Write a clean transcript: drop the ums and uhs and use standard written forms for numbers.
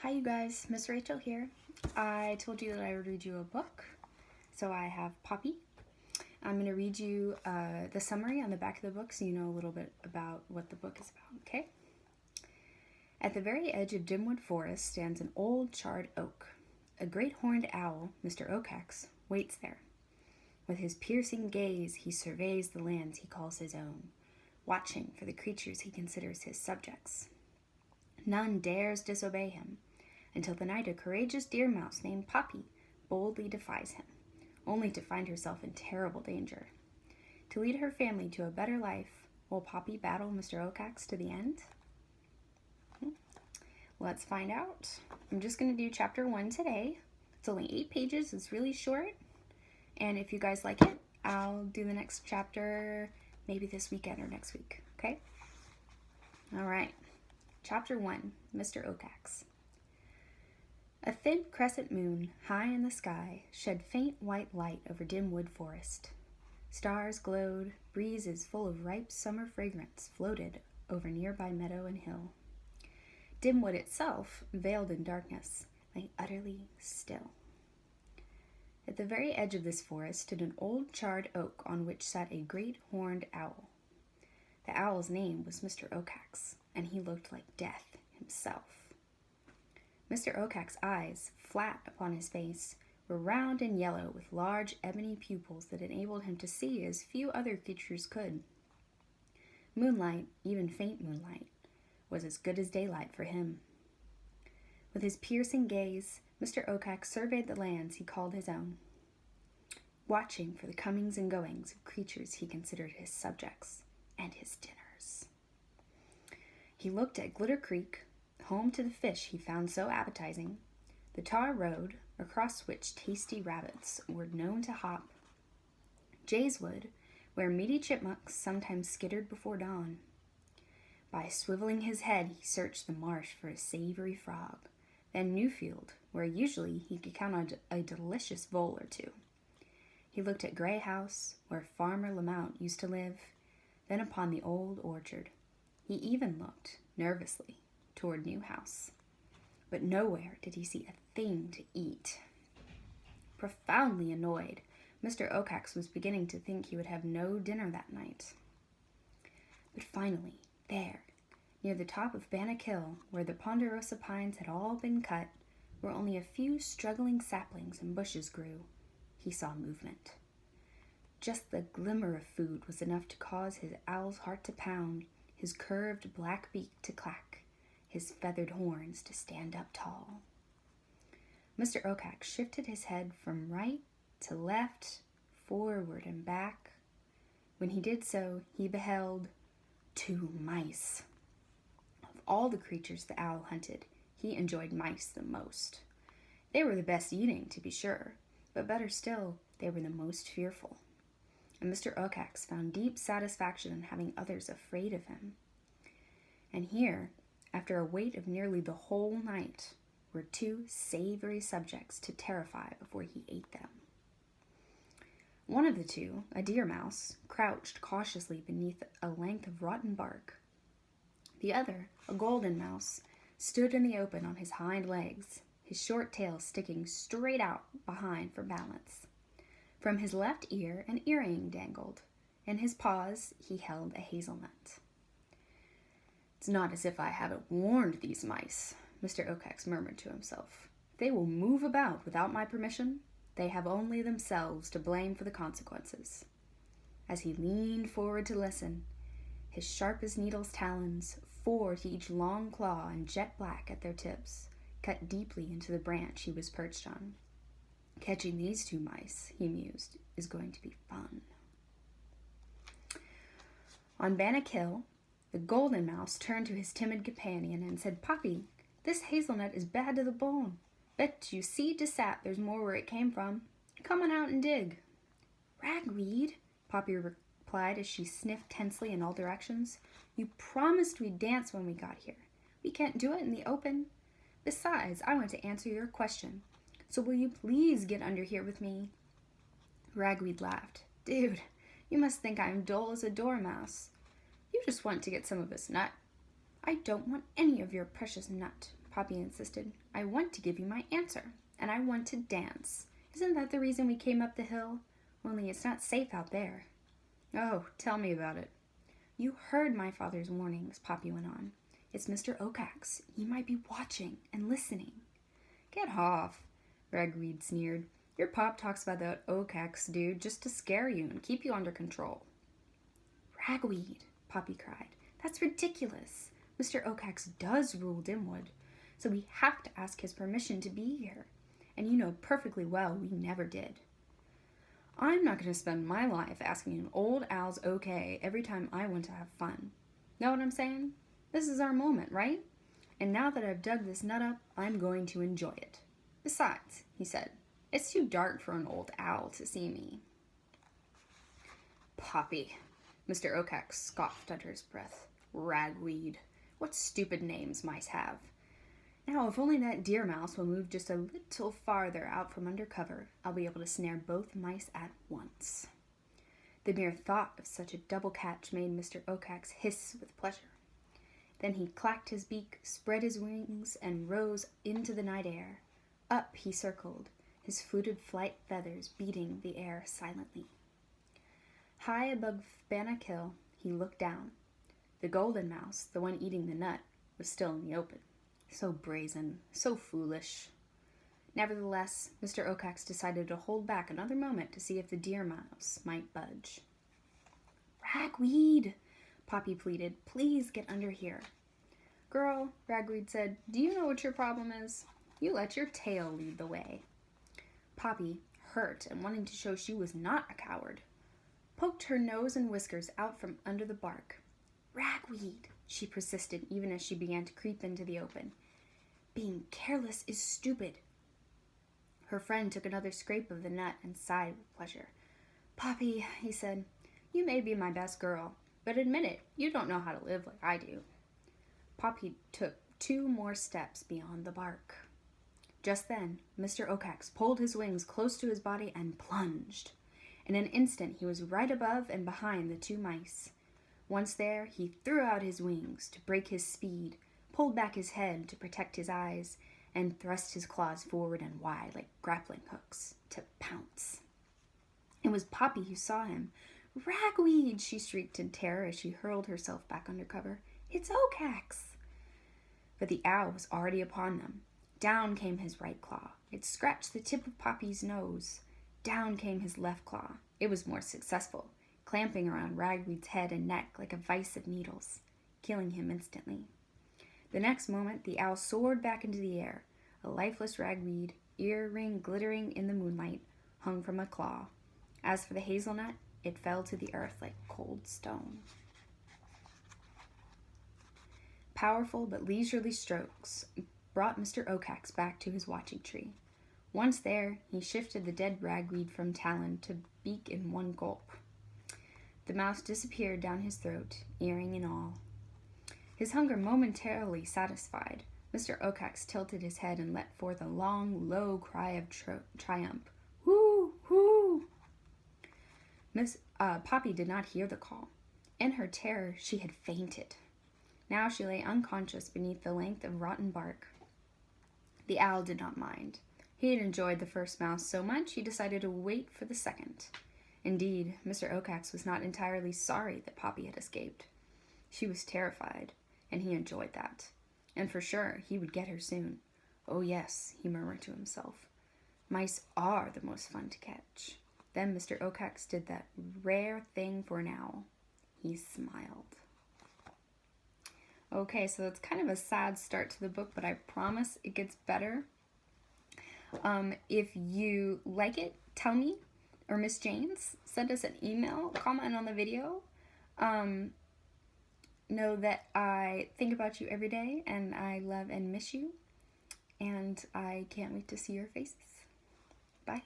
Hi you guys, Miss Rachel here. I told you that I would read you a book, so I have Poppy. I'm going to read you the summary on the back of the book so you know a little bit about what the book is about, okay? At the very edge of Dimwood Forest stands an old charred oak. A great horned owl, Mr. Okax, waits there. With his piercing gaze, he surveys the lands he calls his own, watching for the creatures he considers his subjects. None dares disobey him, until the night a courageous deer mouse named Poppy boldly defies him, only to find herself in terrible danger. To lead her family to a better life, will Poppy battle Mr. Okax to the end? Let's find out. I'm just going to do chapter 1 today. It's only 8 pages, it's really short, and if you guys like it, I'll do the next chapter maybe this weekend or next week, okay? Alright, chapter 1, Mr. Okax. A thin crescent moon, high in the sky, shed faint white light over Dimwood Forest. Stars glowed, breezes full of ripe summer fragrance floated over nearby meadow and hill. Dimwood itself, veiled in darkness, lay utterly still. At the very edge of this forest stood an old charred oak on which sat a great horned owl. The owl's name was Mr. Okax, and he looked like death himself. Mr. Okax's eyes, flat upon his face, were round and yellow with large ebony pupils that enabled him to see as few other creatures could. Moonlight, even faint moonlight, was as good as daylight for him. With his piercing gaze, Mr. Okax surveyed the lands he called his own, watching for the comings and goings of creatures he considered his subjects and his dinners. He looked at Glitter Creek, home to the fish he found so appetizing, the tar road across which tasty rabbits were known to hop, Jayswood, where meaty chipmunks sometimes skittered before dawn. By swiveling his head, he searched the marsh for a savory frog, then Newfield, where usually he could count on a delicious vole or two. He looked at Grey House, where Farmer Lamount used to live, then upon the old orchard. He even looked, nervously, toward New House, but nowhere did he see a thing to eat. Profoundly annoyed, Mr. Okax was beginning to think he would have no dinner that night. But finally, there, near the top of Bannock Hill, where the ponderosa pines had all been cut, where only a few struggling saplings and bushes grew, he saw movement. Just the glimmer of food was enough to cause his owl's heart to pound, his curved black beak to clack, his feathered horns to stand up tall. Mr. Okax shifted his head from right to left, forward and back. When he did so, he beheld 2 mice. Of all the creatures the owl hunted, he enjoyed mice the most. They were the best eating, to be sure, but better still, they were the most fearful. And Mr. Okax found deep satisfaction in having others afraid of him. And here, after a wait of nearly the whole night, were 2 savory subjects to terrify before he ate them. One of the 2, a deer mouse, crouched cautiously beneath a length of rotten bark. The other, a golden mouse, stood in the open on his hind legs, his short tail sticking straight out behind for balance. From his left ear an earring dangled. In his paws he held a hazelnut. "It's not as if I haven't warned these mice," Mr. Okax murmured to himself. "If they will move about without my permission, they have only themselves to blame for the consequences." As he leaned forward to listen, his sharp as needles talons, 4 to each long claw and jet black at their tips, cut deeply into the branch he was perched on. "Catching these 2 mice," he mused, "is going to be fun." On Bannock Hill, the golden mouse turned to his timid companion and said, "Poppy, this hazelnut is bad to the bone. Bet you seed to sap there's more where it came from. Come on out and dig." "Ragweed," Poppy replied as she sniffed tensely in all directions, "you promised we'd dance when we got here. We can't do it in the open. Besides, I want to answer your question. So will you please get under here with me?" Ragweed laughed. "Dude, you must think I'm dull as a dormouse. You just want to get some of this nut." "I don't want any of your precious nut," Poppy insisted. I want to give you my answer, and I want to dance. Isn't that the reason we came up the hill? Only it's not safe out there. Oh, tell me about it. You heard my father's warnings, Poppy went on. It's Mr. Oakax. He might be watching and listening. Get off, Ragweed sneered. Your pop talks about that Oakax dude just to scare you and keep you under control. Ragweed, Poppy cried. That's ridiculous. Mr. Oakax does rule Dimwood, so we have to ask his permission to be here. And you know perfectly well we never did. I'm not going to spend my life asking an old owl's okay every time I want to have fun. Know what I'm saying? This is our moment, right? And now that I've dug this nut up, I'm going to enjoy it. Besides, he said, it's too dark for an old owl to see me. Poppy, Mr. Oakax scoffed under his breath. Ragweed. What stupid names mice have. Now, if only that deer mouse will move just a little farther out from under cover, I'll be able to snare both mice at once. The mere thought of such a double catch made Mr. Oakax hiss with pleasure. Then he clacked his beak, spread his wings, and rose into the night air. Up he circled, his fluted flight feathers beating the air silently. High above Bannock Hill, he looked down. The golden mouse, the one eating the nut, was still in the open. So brazen, so foolish. Nevertheless, Mr. Oakax decided to hold back another moment to see if the deer mouse might budge. Ragweed, Poppy pleaded, please get under here. Girl, Ragweed said, do you know what your problem is? You let your tail lead the way. Poppy, hurt and wanting to show she was not a coward, poked her nose and whiskers out from under the bark. Ragweed, she persisted even as she began to creep into the open. Being careless is stupid. Her friend took another scrape of the nut and sighed with pleasure. Poppy, he said, you may be my best girl, but admit it, you don't know how to live like I do. Poppy took 2 more steps beyond the bark. Just then, Mr. Oakax pulled his wings close to his body and plunged. In an instant, he was right above and behind the 2 mice. Once there, he threw out his wings to break his speed, pulled back his head to protect his eyes, and thrust his claws forward and wide like grappling hooks to pounce. It was Poppy who saw him. Ragweed, she shrieked in terror as she hurled herself back under cover. It's Oakax! But the owl was already upon them. Down came his right claw. It scratched the tip of Poppy's nose. Down came his left claw. It was more successful, clamping around Ragweed's head and neck like a vice of needles, killing him instantly. The next moment, the owl soared back into the air. A lifeless Ragweed, earring glittering in the moonlight, hung from a claw. As for the hazelnut, it fell to the earth like cold stone. Powerful but leisurely strokes brought Mr. Oakax back to his watching tree. Once there, he shifted the dead ragweed from talon to beak in one gulp. The mouse disappeared down his throat, earring and all. His hunger momentarily satisfied, Mr. Oakax tilted his head and let forth a long, low cry of triumph. Whoo! Whoo! Poppy did not hear the call. In her terror, she had fainted. Now she lay unconscious beneath the length of rotten bark. The owl did not mind. He had enjoyed the first mouse so much he decided to wait for the second. Indeed, Mr. Oakax was not entirely sorry that Poppy had escaped. She was terrified, and he enjoyed that. And for sure, he would get her soon. Oh yes, he murmured to himself. Mice are the most fun to catch. Then Mr. Oakax did that rare thing for an owl. He smiled. Okay, so it's kind of a sad start to the book, but I promise it gets better. If you like it, tell me, or Miss Janes, send us an email, comment on the video. Know that I think about you every day, and I love and miss you, and I can't wait to see your faces. Bye.